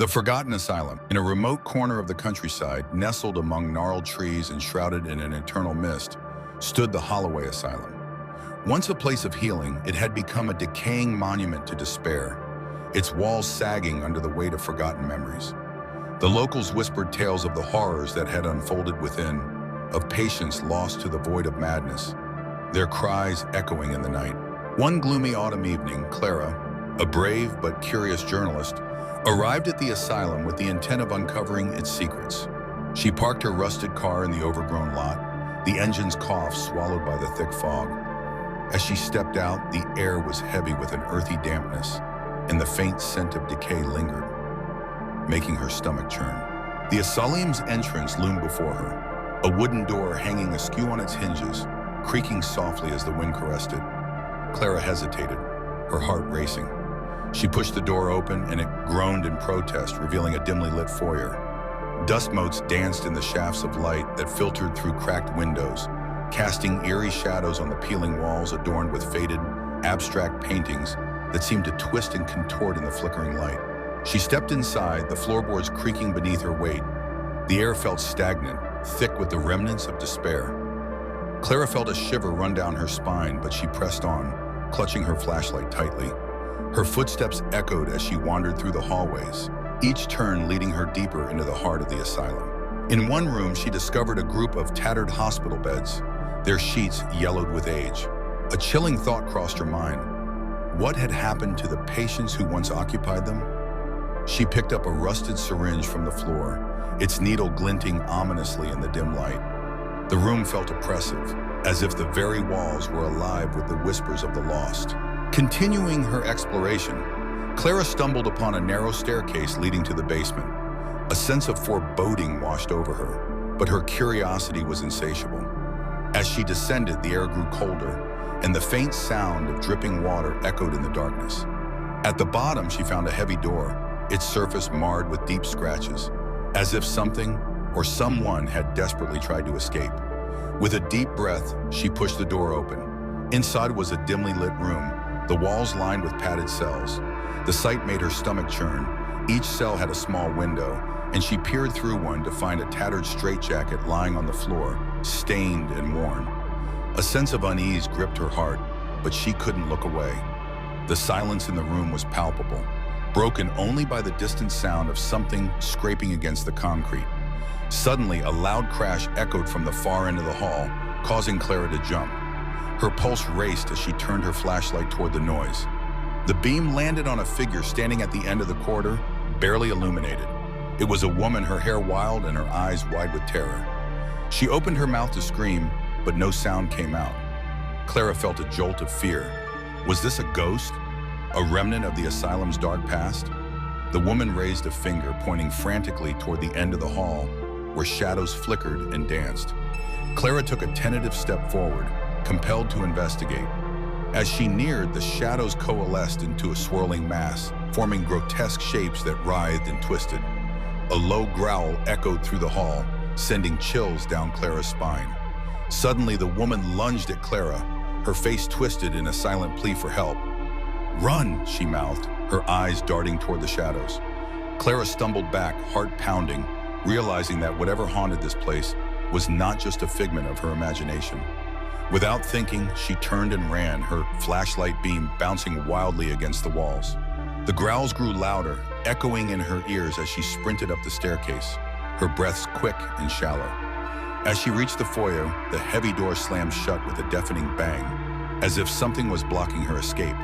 The Forgotten Asylum, in a remote corner of the countryside, nestled among gnarled trees and shrouded in an eternal mist, stood the Holloway Asylum. Once a place of healing, it had become a decaying monument to despair, its walls sagging under the weight of forgotten memories. The locals whispered tales of the horrors that had unfolded within, of patients lost to the void of madness, their cries echoing in the night. One gloomy autumn evening, Clara, a brave but curious journalist, arrived at the asylum with the intent of uncovering its secrets. She parked her rusted car in the overgrown lot, the engine's cough swallowed by the thick fog. As she stepped out, the air was heavy with an earthy dampness, and the faint scent of decay lingered, making her stomach churn. The asylum's entrance loomed before her, a wooden door hanging askew on its hinges, creaking softly as the wind caressed it. Clara hesitated, her heart racing. She pushed the door open, and it groaned in protest, revealing a dimly lit foyer. Dust motes danced in the shafts of light that filtered through cracked windows, casting eerie shadows on the peeling walls adorned with faded, abstract paintings that seemed to twist and contort in the flickering light. She stepped inside, the floorboards creaking beneath her weight. The air felt stagnant, thick with the remnants of despair. Clara felt a shiver run down her spine, but she pressed on, clutching her flashlight tightly. Her footsteps echoed as she wandered through the hallways, each turn leading her deeper into the heart of the asylum. In one room, she discovered a group of tattered hospital beds, their sheets yellowed with age. A chilling thought crossed her mind. What had happened to the patients who once occupied them? She picked up a rusted syringe from the floor, its needle glinting ominously in the dim light. The room felt oppressive, as if the very walls were alive with the whispers of the lost. Continuing her exploration, Clara stumbled upon a narrow staircase leading to the basement. A sense of foreboding washed over her, but her curiosity was insatiable. As she descended, the air grew colder, and the faint sound of dripping water echoed in the darkness. At the bottom, she found a heavy door, its surface marred with deep scratches, as if something or someone had desperately tried to escape. With a deep breath, she pushed the door open. Inside was a dimly lit room, the walls lined with padded cells. The sight made her stomach churn. Each cell had a small window, and she peered through one to find a tattered straitjacket lying on the floor, stained and worn. A sense of unease gripped her heart, but she couldn't look away. The silence in the room was palpable, broken only by the distant sound of something scraping against the concrete. Suddenly, a loud crash echoed from the far end of the hall, causing Clara to jump. Her pulse raced as she turned her flashlight toward the noise. The beam landed on a figure standing at the end of the corridor, barely illuminated. It was a woman, her hair wild and her eyes wide with terror. She opened her mouth to scream, but no sound came out. Clara felt a jolt of fear. Was this a ghost? A remnant of the asylum's dark past? The woman raised a finger, pointing frantically toward the end of the hall, where shadows flickered and danced. Clara took a tentative step forward, compelled to investigate. As she neared, the shadows coalesced into a swirling mass, forming grotesque shapes that writhed and twisted. A low growl echoed through the hall, sending chills down Clara's spine. Suddenly, the woman lunged at Clara, her face twisted in a silent plea for help. "Run," she mouthed, her eyes darting toward the shadows. Clara stumbled back, heart pounding, realizing that whatever haunted this place was not just a figment of her imagination. Without thinking, she turned and ran, her flashlight beam bouncing wildly against the walls. The growls grew louder, echoing in her ears as she sprinted up the staircase, her breaths quick and shallow. As she reached the foyer, the heavy door slammed shut with a deafening bang, as if something was blocking her escape.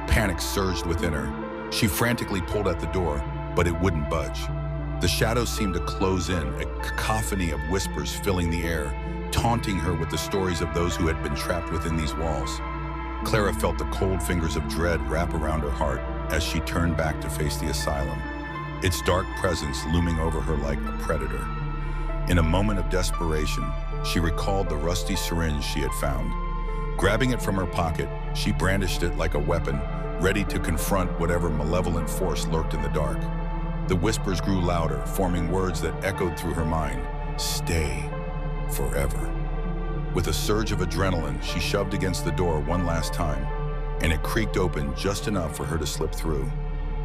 Panic surged within her. She frantically pulled at the door, but it wouldn't budge. The shadows seemed to close in, a cacophony of whispers filling the air, taunting her with the stories of those who had been trapped within these walls. Clara felt the cold fingers of dread wrap around her heart as she turned back to face the asylum, its dark presence looming over her like a predator. In a moment of desperation, she recalled the rusty syringe she had found. Grabbing it from her pocket, she brandished it like a weapon, ready to confront whatever malevolent force lurked in the dark. The whispers grew louder, forming words that echoed through her mind. Stay. Forever. With a surge of adrenaline, she shoved against the door one last time, and it creaked open just enough for her to slip through.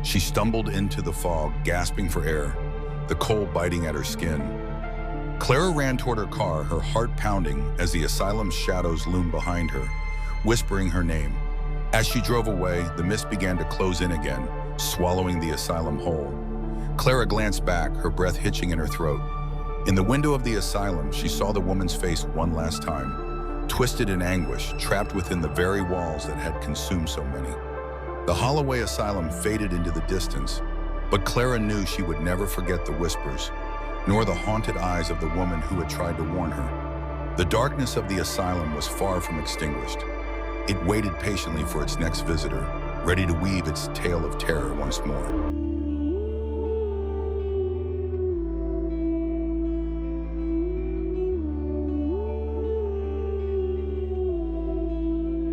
She stumbled into the fog, gasping for air, the cold biting at her skin. Clara ran toward her car, her heart pounding as the asylum's shadows loomed behind her, whispering her name. As she drove away, the mist began to close in again, swallowing the asylum whole. Clara glanced back, her breath hitching in her throat. In the window of the asylum, she saw the woman's face one last time, twisted in anguish, trapped within the very walls that had consumed so many. The Holloway Asylum faded into the distance, but Clara knew she would never forget the whispers, nor the haunted eyes of the woman who had tried to warn her. The darkness of the asylum was far from extinguished. It waited patiently for its next visitor, ready to weave its tale of terror once more.